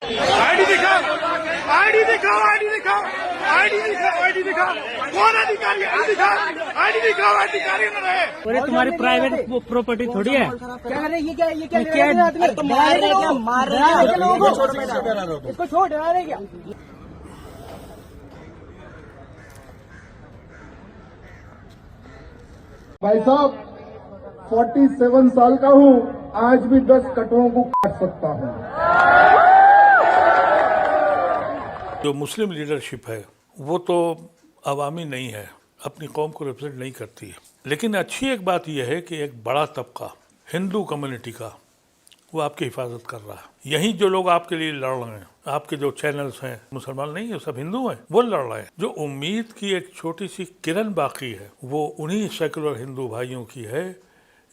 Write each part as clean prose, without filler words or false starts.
ID दिखाओ, ID दिखाओ, ID दिखाओ, आईडी दिखाओ, आईडी दिखाओ, कौन अधिकारी है? दिखाओ, आईडी दिखाओ, अधिकारी न रहे। और ये तुम्हारी प्राइवेट प्रॉपर्टी थोड़ी है। क्या कर रहे हैं? ये क्या क्या मार रहे क्या? मार रहे क्या लोगों को? इसको छोड़ डरा रहे क्या? भाई साहब 47 साल का हूँ, आज भी 10 कटों को काट सकता हूँ। जो मुस्लिम लीडरशिप है वो तो अवामी नहीं है, अपनी कौम को रिप्रेजेंट नहीं करती है। लेकिन अच्छी एक बात यह है कि एक बड़ा तबका हिंदू कम्युनिटी का वो आपकी हिफाजत कर रहा है। यही जो लोग आपके लिए लड़ रहे हैं, आपके जो चैनल्स हैं, मुसलमान नहीं है, सब हिंदू हैं, वो लड़ रहे हैं। जो उम्मीद की एक छोटी सी किरण बाकी है वो उन्हीं सेकुलर हिंदू भाइयों की है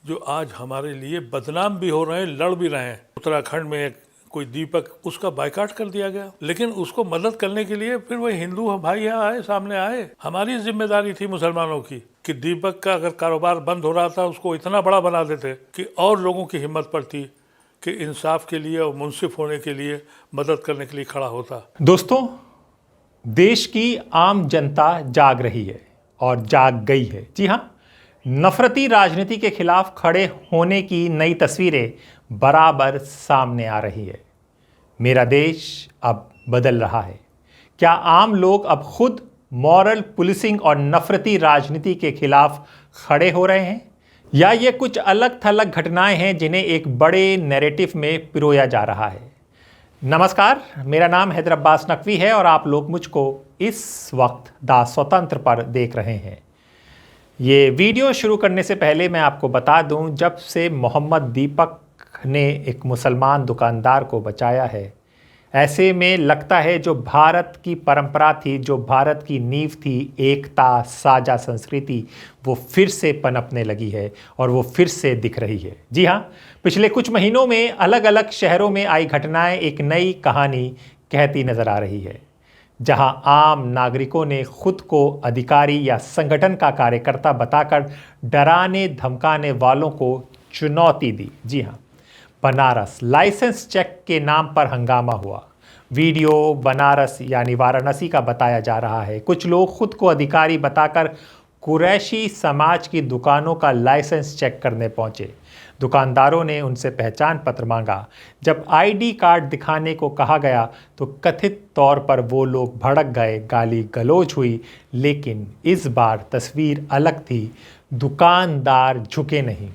जो आज हमारे लिए बदनाम भी हो रहे हैं, लड़ भी रहे हैं। उत्तराखंड में एक कोई दीपक, उसका बाइकाट कर दिया गया, लेकिन उसको मदद करने के लिए फिर वही हिंदू भाई यहाँ आए, सामने आए। हमारी जिम्मेदारी थी मुसलमानों की कि दीपक का अगर कारोबार बंद हो रहा था उसको इतना बड़ा बना देते कि और लोगों की हिम्मत पड़ती कि इंसाफ के लिए और मुंसिफ होने के लिए मदद करने के लिए खड़ा होता। दोस्तों, देश की आम जनता जाग रही है और जाग गई है। जी हाँ, नफरती राजनीति के खिलाफ खड़े होने की नई तस्वीरें बराबर सामने आ रही है। मेरा देश अब बदल रहा है। क्या आम लोग अब खुद मॉरल पुलिसिंग और नफरती राजनीति के खिलाफ खड़े हो रहे हैं, या ये कुछ अलग थलग घटनाएं हैं जिन्हें एक बड़े नैरेटिव में पिरोया जा रहा है? नमस्कार, मेरा नाम हैदर अब्बास नकवी है और आप लोग मुझको इस वक्त द स्वतंत्र पर देख रहे हैं। ये वीडियो शुरू करने से पहले मैं आपको बता दूं, जब से मोहम्मद दीपक ने एक मुसलमान दुकानदार को बचाया है, ऐसे में लगता है जो भारत की परंपरा थी, जो भारत की नींव थी, एकता, साझा संस्कृति, वो फिर से पनपने लगी है और वो फिर से दिख रही है। जी हाँ, पिछले कुछ महीनों में अलग अलग शहरों में आई घटनाएं एक नई कहानी कहती नज़र आ रही है, जहां आम नागरिकों ने खुद को अधिकारी या संगठन का कार्यकर्ता बताकर डराने धमकाने वालों को चुनौती दी। जी हाँ, बनारस लाइसेंस चेक के नाम पर हंगामा हुआ। वीडियो बनारस यानी वाराणसी का बताया जा रहा है। कुछ लोग खुद को अधिकारी बताकर कुरैशी समाज की दुकानों का लाइसेंस चेक करने पहुंचे। दुकानदारों ने उनसे पहचान पत्र मांगा। जब आईडी कार्ड दिखाने को कहा गया तो कथित तौर पर वो लोग भड़क गए, गाली गलौज हुई। लेकिन इस बार तस्वीर अलग थी। दुकानदार झुके नहीं,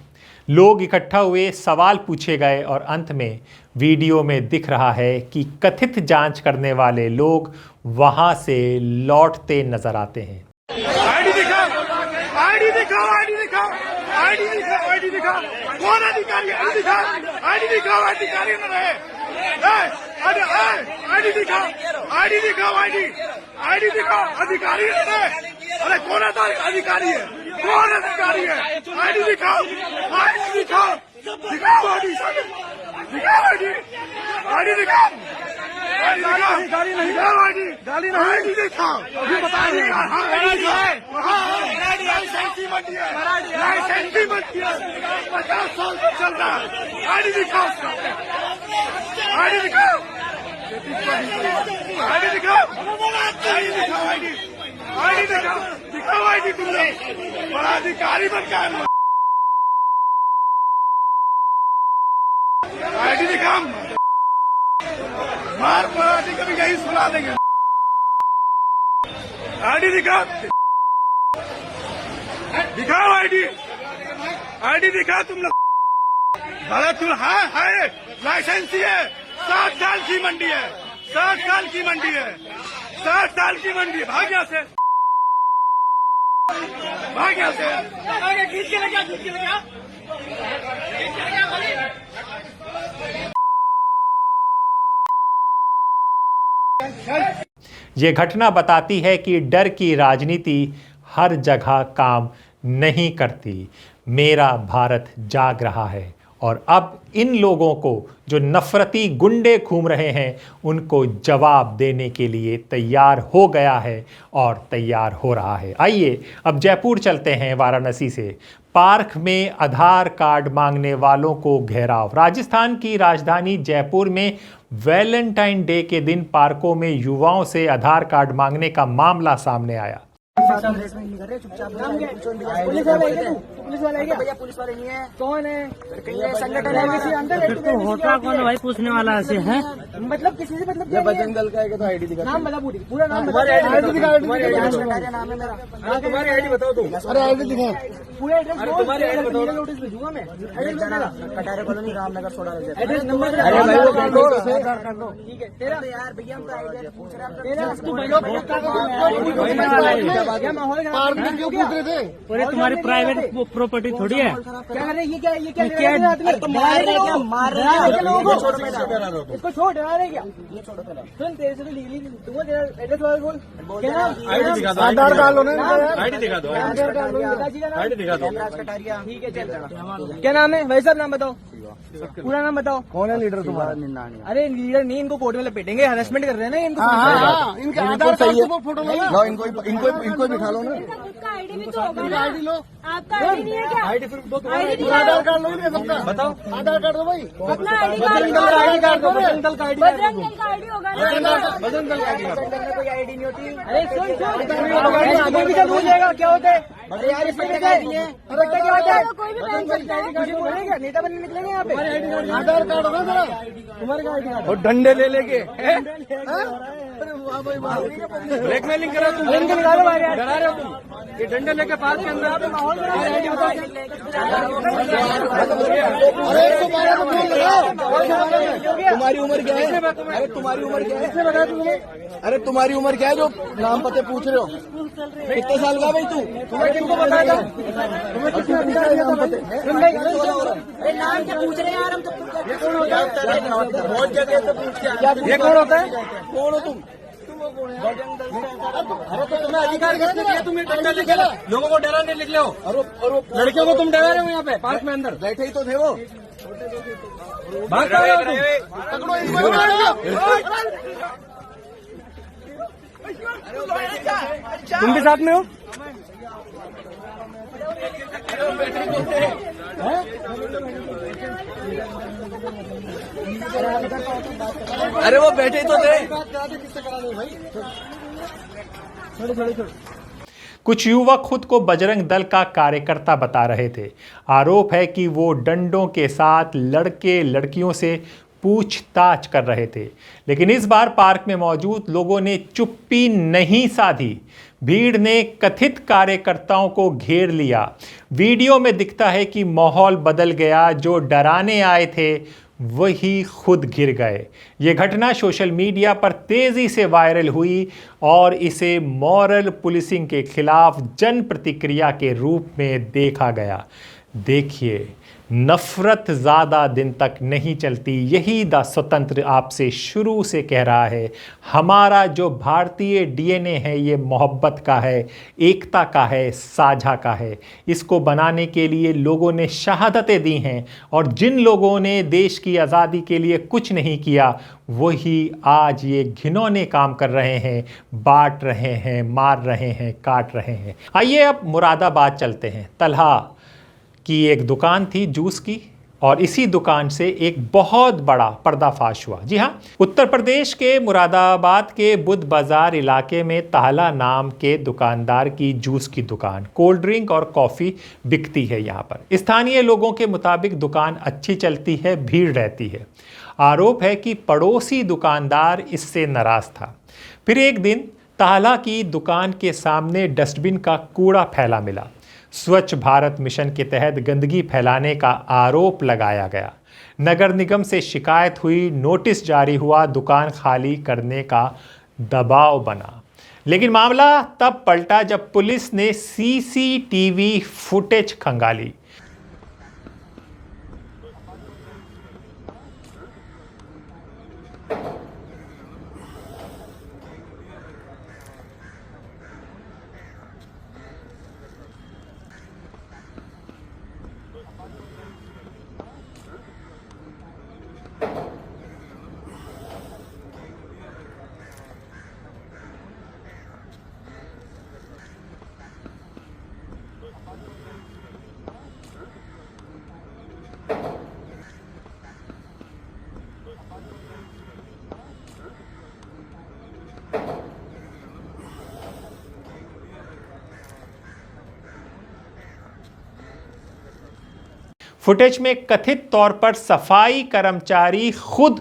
लोग इकट्ठा हुए, सवाल पूछे गए और अंत में वीडियो में दिख रहा है कि कथित जांच करने वाले लोग वहां से लौटते नजर आते हैं। आईडी दिखाओ, आईडी दिखाओ, आईडी दिखाओ, आईडी दिखाओ, आईडी दिखाओ, कौन अधिकारी है? दिखाओ, आईडी दिखाओ, अधिकारी न रहे। आईडी दिखाओ, आईडी दिखाओ, आईडी दिखाओ, अधिकारी न रहे। अरे कौन अधिकारी है? कौन अधिकारी है? आईडी दिखाओ, आईडी दिखाओ, दिखाओ आईडी, दिखाओ आईडी, आईडी दिखाओ, आईडी दिखाओ, गाड़ी नहीं, दिखाओ आईडी, गाड़ी नहीं, आईडी दिखाओ, अभी बता रही है। लाइसेंसी मंडी है, लाइसेंसी मंडी है, 50 साल से चल रहा है। आईडी दिखाओ, आईडी दिखाओ, आईडी दिखाओ, आईडी दिखाओ, आईडी दिखाओ, दिखाओ आईडी। तुम लोग बड़ा अधिकारी बन गए। आईडी दिखाओ, मार पराठी कभी यही सुना देंगे। आईडी दिखाओ, दिखाओ आईडी, आईडी दिखाओ। तुम लोग बड़ा तुम है लाइसेंसी है। 7 साल की मंडी है, 7 साल की मंडी है, 7 साल की मंडी है। भाग यहाँ से, भाग यहाँ से, खींच के लगा, खींच के लगा। ये घटना बताती है कि डर की राजनीति हर जगह काम नहीं करती। मेरा भारत जाग रहा है और अब इन लोगों को जो नफरती गुंडे घूम रहे हैं उनको जवाब देने के लिए तैयार हो गया है और तैयार हो रहा है। आइए अब जयपुर चलते हैं वाराणसी से। पार्क में आधार कार्ड मांगने वालों को घेराव। राजस्थान की राजधानी जयपुर में वैलेंटाइन डे के दिन पार्कों में युवाओं से आधार कार्ड मांगने का मामला सामने आया। पुलिस वाला है क्या? भैया पुलिस वाले नहीं है। कौन है? संगठन है किसी अंदर? तो होता कौन भाई पूछने वाला से है? मतलब किसी से मतलब क्या? बजरंग दल का है तो आईडी दिखा। नाम बता पूरा नाम बता। आईडी दिखा, नाम है मेरा। हाँ तुम्हारी आईडी बताओ तुम। अरे आईडी दिखा, पूरा एड्रेस तुम्हारी आईडी बताओ। नोटिस भेजूंगा मैं। Katare colony Ramnagar soda address number. अरे भाई वो कर दो। ठीक है तेरा यार भैया हम तो आईडी पूछ रहे हैं। तेरा पार्क में क्यों पूछ रहे थे? पूरे तुम्हारी प्राइवेट प्रॉपर्टी थोड़ी है। क्या कर रहे? ये क्या मार रहे क्या? मार रहे हैं लोगों को। इसको छोड़ रहा है क्या? ये छोड़ो पहले। सुन तेरे से तो लीगली दूंगा तेरा एड्रेस वाला बोल। क्या आईडी दिखा दो। आधार कार्ड लो ना, आईडी दिखा दो। आधार कार्ड लो, आईडी दिखा दो। ठीक है चल। क्या नाम है भाई साहब? नाम बताओ, पूरा नाम बताओ। कौन है लीडर तुम्हारा? अरे लीडर नहीं, इनको कोर्ट में लपेटेंगे। हरेसमेंट कर रहे हैं ना इनको। इनके आधार कार्ड से फोटो लो, इनको बिठा लो ना। आईडी भी तो होगा ना। आईडी लो। आपका आईडी नहीं है क्या? आईडी फिर दो। आधार कार्ड लो ना सबका। बताओ आधार कार्ड दो भाई। अपना आईडी बजरंग दल का आईडी कार्ड दो। बजरंग दल का आईडी कार्ड बजरंग दल का आईडी होगा ना। बजरंग दल का आईडी कार्ड। कोई आईडी नहीं होती। अरे सुन आगे भी जब हो जाएगा क्या होता है? अरे यार इसमें क्या है? अरे क्या होता है? कोई भी बैंक सकता है। मुझे बोलेगा नेता बनने निकलेंगे यहाँ पे। आधार कार्ड हो जरा तुम्हारे का आईडी कार्ड और डंडे ले लेके। ब्लैकमेलिंग करा तुम। डंडे निकालो बाहर यार। डरा रहे हो तुम। ये डंडे लेके पार्क के अंदर माहौल बना रहे हैं। अरे 112 को फोन लगाओ। तुम्हारी उम्र क्या है? अरे तुम्हारी उम्र क्या है? किसने बताया तुम्हें? अरे तुम्हारी उम्र क्या है जो नाम पते पूछ रहे हो? कितने साल का भाई तू? तुम्हें किनको बताया था? तुम्हें किसने अधिकार दिया था पते? अरे नाम क्या पूछ रहे हैं यार हम तो। ये कौन होता है? बहुत जगह से पूछ के ये कौन होता है? कौन हो तुम? अरे तो तुम्हें अधिकार किसने दिया? तुम डंडा लेके लोगों को डराने निकले हो। और लड़कियों को तुम डरा रहे हो यहाँ पे पार्क में अंदर। बैठे ही तो थे वो। भाग रहे हो तुम। पकड़ो इनको। तुम भी साथ में हो? अरे वो बैठे ही तो थे। कुछ युवक खुद को बजरंग दल का कार्यकर्ता बता रहे थे। आरोप है कि वो डंडों के साथ लड़के लड़कियों से पूछताछ कर रहे थे, लेकिन इस बार पार्क में मौजूद लोगों ने चुप्पी नहीं साधी। भीड़ ने कथित कार्यकर्ताओं को घेर लिया। वीडियो में दिखता है कि माहौल बदल गया। जो डराने आए थे वही खुद गिर गए। ये घटना सोशल मीडिया पर तेजी से वायरल हुई और इसे मॉरल पुलिसिंग के खिलाफ जन प्रतिक्रिया के रूप में देखा गया। देखिए, नफरत ज़्यादा दिन तक नहीं चलती। यही द स्वतंत्र आपसे शुरू से कह रहा है। हमारा जो भारतीय डीएनए है ये मोहब्बत का है, एकता का है, साझा का है। इसको बनाने के लिए लोगों ने शहादतें दी हैं और जिन लोगों ने देश की आज़ादी के लिए कुछ नहीं किया वही आज ये घिनौने काम कर रहे हैं, बांट रहे हैं, मार रहे हैं, काट रहे हैं। आइए अब मुरादाबाद चलते हैं। तलहा की एक दुकान थी जूस की और इसी दुकान से एक बहुत बड़ा पर्दाफाश हुआ। जी हाँ, उत्तर प्रदेश के मुरादाबाद के बुद्ध बाजार इलाके में ताला नाम के दुकानदार की जूस की दुकान, कोल्ड ड्रिंक और कॉफ़ी बिकती है। यहाँ पर स्थानीय लोगों के मुताबिक दुकान अच्छी चलती है, भीड़ रहती है। आरोप है कि पड़ोसी दुकानदार इससे नाराज़ था। फिर एक दिन ताला की दुकान के सामने डस्टबिन का कूड़ा फैला मिला। स्वच्छ भारत मिशन के तहत गंदगी फैलाने का आरोप लगाया गया। नगर निगम से शिकायत हुई, नोटिस जारी हुआ, दुकान खाली करने का दबाव बना। लेकिन मामला तब पलटा जब पुलिस ने सीसीटीवी फुटेज खंगाली। फुटेज में कथित तौर पर सफाई कर्मचारी खुद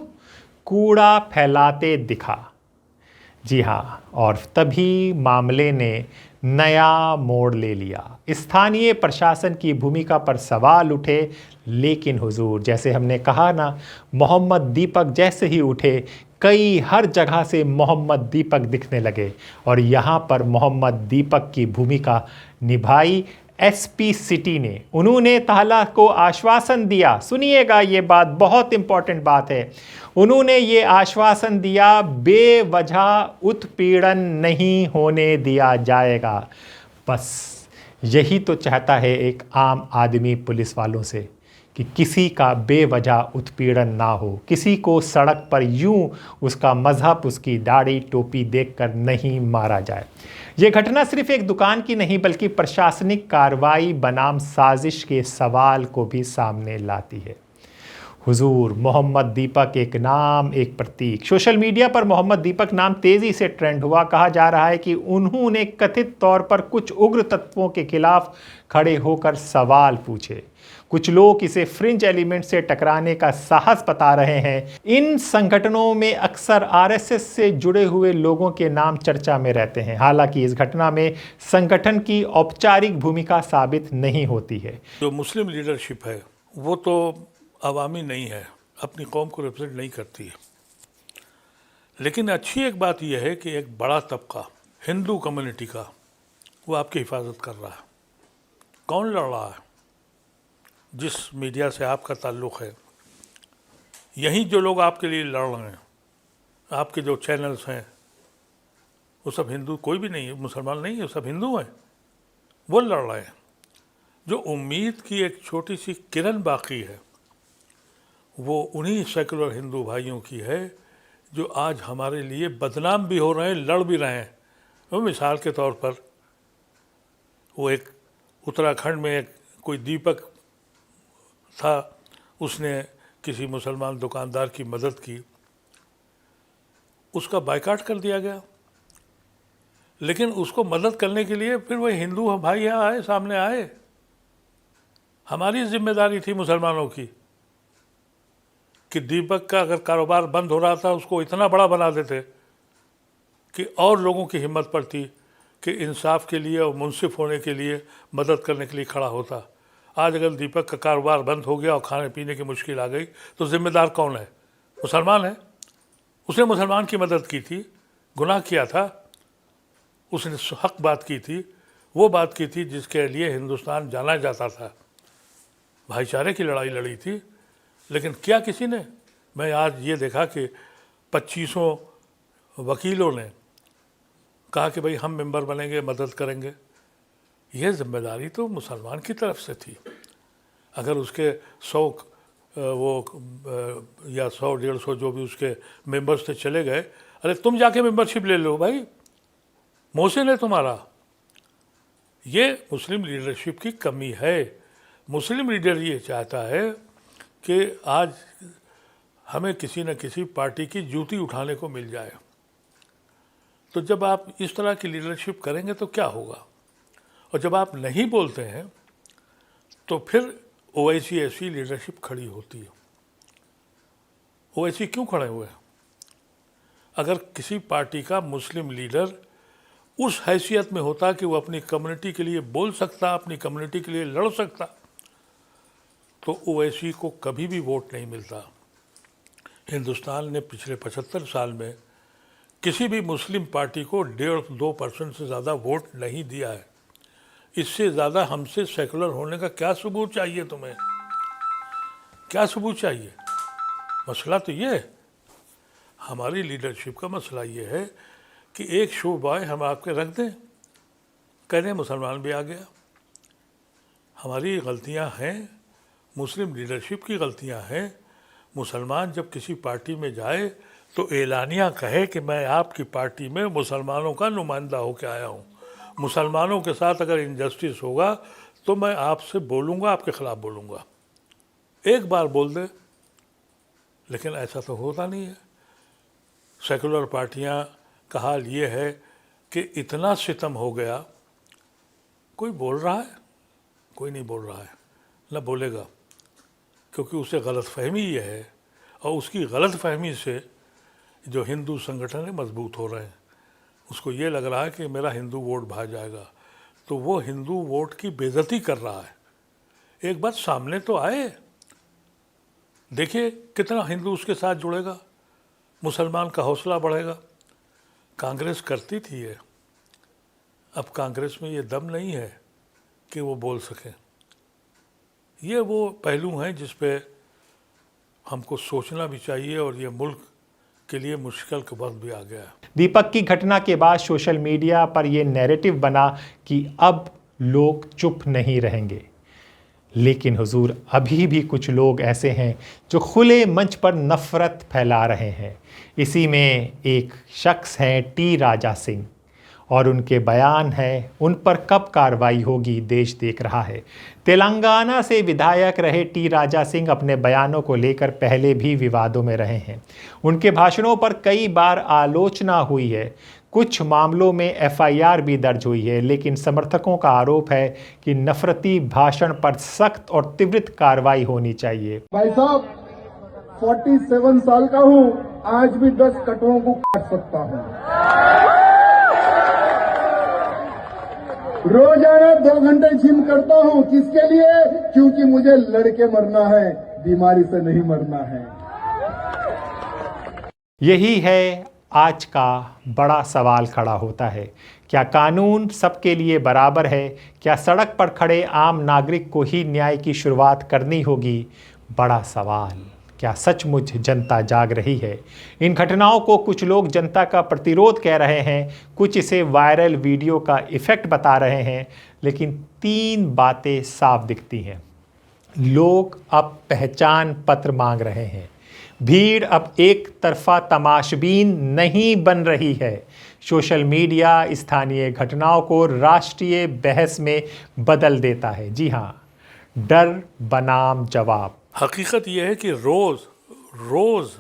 कूड़ा फैलाते दिखा। जी हाँ, और तभी मामले ने नया मोड़ ले लिया। स्थानीय प्रशासन की भूमिका पर सवाल उठे, लेकिन हुजूर, जैसे हमने कहा ना, मोहम्मद दीपक जैसे ही उठे, कई हर जगह से मोहम्मद दीपक दिखने लगे और यहाँ पर मोहम्मद दीपक की भूमिका निभाई एसपी सिटी ने। उन्होंने ताला को आश्वासन दिया, सुनिएगा ये बात बहुत इंपॉर्टेंट बात है, उन्होंने ये आश्वासन दिया बेवजह उत्पीड़न नहीं होने दिया जाएगा। बस यही तो चाहता है एक आम आदमी पुलिस वालों से कि किसी का बेवजह उत्पीड़न ना हो, किसी को सड़क पर यूं उसका मजहब, उसकी दाढ़ी टोपी देखकर नहीं मारा जाए। ये घटना सिर्फ एक दुकान की नहीं बल्कि प्रशासनिक कार्रवाई बनाम साजिश के सवाल को भी सामने लाती है। हुजूर, मोहम्मद दीपक एक नाम, एक प्रतीक। सोशल मीडिया पर मोहम्मद दीपक नाम तेजी से ट्रेंड हुआ। कहा जा रहा है कि उन्होंने कथित तौर पर कुछ उग्र तत्वों के खिलाफ खड़े होकर सवाल पूछे। कुछ लोग इसे फ्रिंज एलिमेंट से टकराने का साहस बता रहे हैं। इन संगठनों में अक्सर आरएसएस से जुड़े हुए लोगों के नाम चर्चा में रहते हैं। हालांकि इस घटना में संगठन की औपचारिक भूमिका साबित नहीं होती है। जो मुस्लिम लीडरशिप है वो तो अवामी नहीं है, अपनी कौम को रिप्रेजेंट नहीं करती है। लेकिन अच्छी एक बात यह है कि एक बड़ा तबका हिंदू कम्युनिटी का वो आपकी हिफाजत कर रहा है। कौन लड़ रहा है? जिस मीडिया से आपका ताल्लुक़ है, यही जो लोग आपके लिए लड़ रहे हैं, आपके जो चैनल्स हैं, वो सब हिंदू, कोई भी नहीं है, मुसलमान नहीं है, सब हिंदू हैं, वो लड़ रहे हैं। जो उम्मीद की एक छोटी सी किरण बाकी है, वो उन्हीं सेकुलर हिंदू भाइयों की है जो आज हमारे लिए बदनाम भी हो रहे हैं, लड़ भी रहे हैं। वो मिसाल के तौर पर वो एक उत्तराखंड में एक कोई दीपक था, उसने किसी मुसलमान दुकानदार की मदद की, उसका बायकाट कर दिया गया। लेकिन उसको मदद करने के लिए फिर वही हिंदू भाई यहाँ आए, सामने आए। हमारी जिम्मेदारी थी मुसलमानों की कि दीपक का अगर कारोबार बंद हो रहा था उसको इतना बड़ा बना देते कि और लोगों की हिम्मत पड़ती कि इंसाफ के लिए और मुंसिफ होने के लिए मदद करने के लिए खड़ा होता। आज अगर दीपक का कारोबार बंद हो गया और खाने पीने की मुश्किल आ गई तो जिम्मेदार कौन है? मुसलमान है। उसने मुसलमान की मदद की थी, गुनाह किया था, उसने हक बात की थी, वो बात की थी जिसके लिए हिंदुस्तान जाना जाता था। भाईचारे की लड़ाई लड़ी थी। लेकिन क्या किसी ने? मैं आज ये देखा कि 2500 वकीलों ने कहा कि भाई हम मेंबर बनेंगे, मदद करेंगे। यह जिम्मेदारी तो मुसलमान की तरफ से थी। अगर उसके 100 या 100-150 जो भी उसके मेंबर्स थे चले गए, अरे तुम जाके मेंबरशिप ले लो भाई, मोहसिन है तुम्हारा। ये मुस्लिम लीडरशिप की कमी है। मुस्लिम लीडर ये चाहता है कि आज हमें किसी न किसी पार्टी की जूती उठाने को मिल जाए। तो जब आप इस तरह की लीडरशिप करेंगे तो क्या होगा? और जब आप नहीं बोलते हैं तो फिर ओवैसी ऐसी लीडरशिप खड़ी होती है। ओवैसी क्यों खड़े हुए हैं? अगर किसी पार्टी का मुस्लिम लीडर उस हैसियत में होता कि वो अपनी कम्युनिटी के लिए बोल सकता, अपनी कम्युनिटी के लिए लड़ सकता, तो ओवैसी को कभी भी वोट नहीं मिलता। हिंदुस्तान ने पिछले 75 साल में किसी भी मुस्लिम पार्टी को 1.5-2% से ज़्यादा वोट नहीं दिया है। इससे ज़्यादा हमसे सेकुलर होने का क्या सबूत चाहिए तुम्हें? क्या सबूत चाहिए? मसला तो ये है, हमारी लीडरशिप का मसला ये है कि एक शो बॉय हम आपके रख दें, कह दें मुसलमान भी आ गया। हमारी गलतियां हैं, मुस्लिम लीडरशिप की गलतियां हैं। मुसलमान जब किसी पार्टी में जाए तो एलानिया कहे कि मैं आपकी पार्टी में मुसलमानों का नुमाइंदा होकर आया हूँ, मुसलमानों के साथ अगर इनजस्टिस होगा तो मैं आपसे बोलूँगा, आपके ख़िलाफ़ बोलूँगा। एक बार बोल दे, लेकिन ऐसा तो होता नहीं है। सेकुलर पार्टियां का हाल ये है कि इतना सितम हो गया, कोई बोल रहा है? कोई नहीं बोल रहा है, न बोलेगा। क्योंकि उसे गलतफहमी ये है, और उसकी गलतफहमी से जो हिंदू संगठन है मजबूत हो रहे हैं। उसको ये लग रहा है कि मेरा हिंदू वोट भाग जाएगा, तो वो हिंदू वोट की बेइज्जती कर रहा है। एक बात सामने तो आए, देखिए कितना हिंदू उसके साथ जुड़ेगा, मुसलमान का हौसला बढ़ेगा। कांग्रेस करती थी ये, अब कांग्रेस में ये दम नहीं है कि वो बोल सकें। ये वो पहलू हैं जिस पे हमको सोचना भी चाहिए, और ये मुल्क के लिए मुश्किल का वक्त भी आ गया है। दीपक की घटना के बाद सोशल मीडिया पर यह नैरेटिव बना कि अब लोग चुप नहीं रहेंगे, लेकिन हुजूर अभी भी कुछ लोग ऐसे हैं जो खुले मंच पर नफरत फैला रहे हैं। इसी में एक शख्स हैं टी राजा सिंह, और उनके बयान है, उन पर कब कार्रवाई होगी देश देख रहा है। तेलंगाना से विधायक रहे टी राजा सिंह अपने बयानों को लेकर पहले भी विवादों में रहे हैं। उनके भाषणों पर कई बार आलोचना हुई है, कुछ मामलों में एफआईआर भी दर्ज हुई है, लेकिन समर्थकों का आरोप है कि नफरती भाषण पर सख्त और त्वरित कार्रवाई होनी चाहिए। भाई साहब 47 साल का हूँ, आज भी 10 कटोरों को काट सकता हूँ। रोजाना 2 घंटे जिम करता हूँ, किसके लिए? क्योंकि मुझे लड़के मरना है, बीमारी से नहीं मरना है। यही है आज का बड़ा सवाल खड़ा होता है, क्या कानून सबके लिए बराबर है? क्या सड़क पर खड़े आम नागरिक को ही न्याय की शुरुआत करनी होगी? बड़ा सवाल। क्या सचमुच जनता जाग रही है? इन घटनाओं को कुछ लोग जनता का प्रतिरोध कह रहे हैं, कुछ इसे वायरल वीडियो का इफेक्ट बता रहे हैं, लेकिन 3 बातें साफ दिखती हैं। लोग अब पहचान पत्र मांग रहे हैं। भीड़ अब एक तरफा तमाशबीन नहीं बन रही है। सोशल मीडिया स्थानीय घटनाओं को राष्ट्रीय बहस में बदल देता है। जी हाँ, डर बनाम जवाब। हकीकत यह है कि रोज़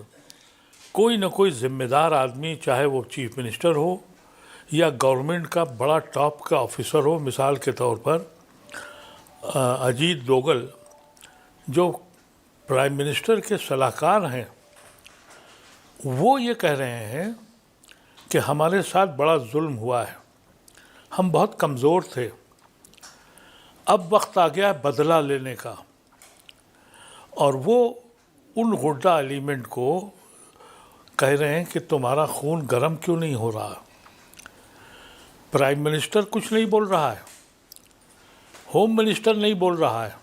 कोई ना कोई जिम्मेदार आदमी, चाहे वो चीफ मिनिस्टर हो या गवर्नमेंट का बड़ा टॉप का ऑफिसर हो, मिसाल के तौर पर अजीत डोगल जो प्राइम मिनिस्टर के सलाहकार हैं, वो ये कह रहे हैं कि हमारे साथ बड़ा जुल्म हुआ है, हम बहुत कमज़ोर थे, अब वक्त आ गया बदला लेने का। और वो उन गुड्डा एलिमेंट को कह रहे हैं कि तुम्हारा खून गर्म क्यों नहीं हो रहा। प्राइम मिनिस्टर कुछ नहीं बोल रहा है, होम मिनिस्टर नहीं बोल रहा है,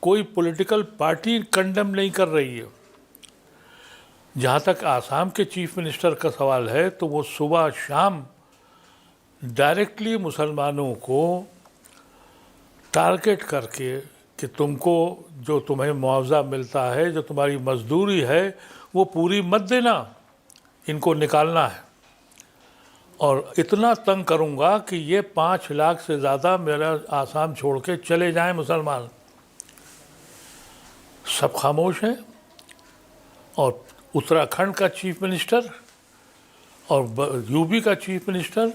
कोई पॉलिटिकल पार्टी कंडेम नहीं कर रही है। जहाँ तक आसाम के चीफ मिनिस्टर का सवाल है, तो वो सुबह शाम डायरेक्टली मुसलमानों को टारगेट करके कि तुमको जो तुम्हें मुआवजा मिलता है, जो तुम्हारी मजदूरी है, वो पूरी मत देना, इनको निकालना है, और इतना तंग करूँगा कि ये 5 लाख से ज़्यादा मेरा आसाम छोड़ के चले जाएं मुसलमान। सब खामोश हैं। और उत्तराखंड का चीफ मिनिस्टर और यूपी का चीफ मिनिस्टर,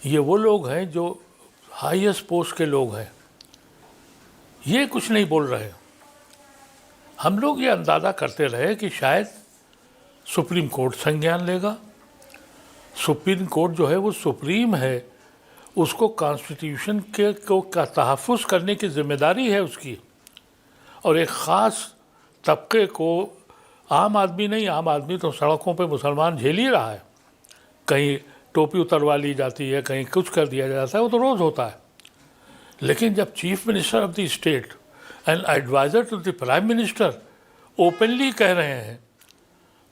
ये वो लोग हैं जो हाईएस्ट पोस्ट के लोग हैं, ये कुछ नहीं बोल रहे। हम लोग ये अंदाज़ा करते रहे कि शायद सुप्रीम कोर्ट संज्ञान लेगा। सुप्रीम कोर्ट जो है वो सुप्रीम है, उसको कॉन्स्टिट्यूशन के का तहफ़्फ़ुज़ करने की जिम्मेदारी है उसकी, और एक ख़ास तबके को, आम आदमी नहीं, आम आदमी तो सड़कों पे मुसलमान झेल ही रहा है, कहीं टोपी उतरवा ली जाती है, कहीं कुछ कर दिया जाता है, वो तो रोज़ होता है। लेकिन जब chief minister of the state and adviser to the prime minister openly कह रहे हैं,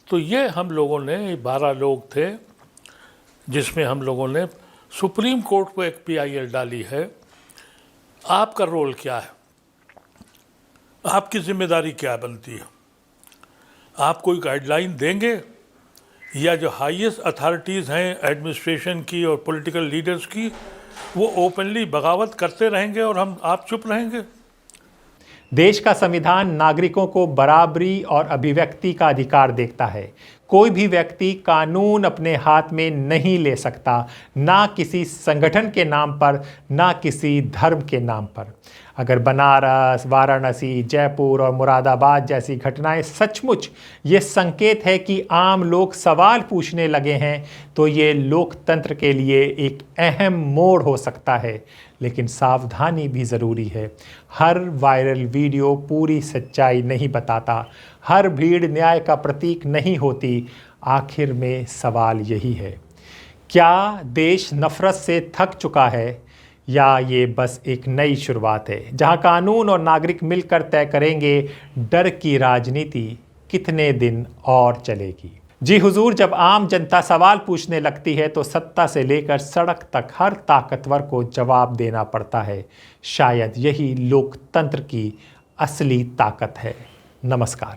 तो ये हम लोगों ने 12 लोग थे जिसमें हम लोगों ने सुप्रीम कोर्ट को एक PIL डाली है। आपका रोल क्या है? आपकी जिम्मेदारी क्या बनती है? आप कोई गाइडलाइन देंगे, या जो हाईएस्ट अथॉरिटीज़ हैं एडमिनिस्ट्रेशन की और पॉलिटिकल लीडर्स की, वो ओपनली बगावत करते रहेंगे और आप चुप रहेंगे? देश का संविधान नागरिकों को बराबरी और अभिव्यक्ति का अधिकार देता है। कोई भी व्यक्ति कानून अपने हाथ में नहीं ले सकता, ना किसी संगठन के नाम पर, ना किसी धर्म के नाम पर। अगर बनारस, वाराणसी, जयपुर और मुरादाबाद जैसी घटनाएं सचमुच ये संकेत है कि आम लोग सवाल पूछने लगे हैं तो ये लोकतंत्र के लिए एक अहम मोड़ हो सकता है। लेकिन सावधानी भी ज़रूरी है। हर वायरल वीडियो पूरी सच्चाई नहीं बताता, हर भीड़ न्याय का प्रतीक नहीं होती। आखिर में सवाल यही है, क्या देश नफरत से थक चुका है या ये बस एक नई शुरुआत है जहां कानून और नागरिक मिलकर तय करेंगे डर की राजनीति कितने दिन और चलेगी। जी हुजूर, जब आम जनता सवाल पूछने लगती है तो सत्ता से लेकर सड़क तक हर ताकतवर को जवाब देना पड़ता है। शायद यही लोकतंत्र की असली ताकत है। नमस्कार।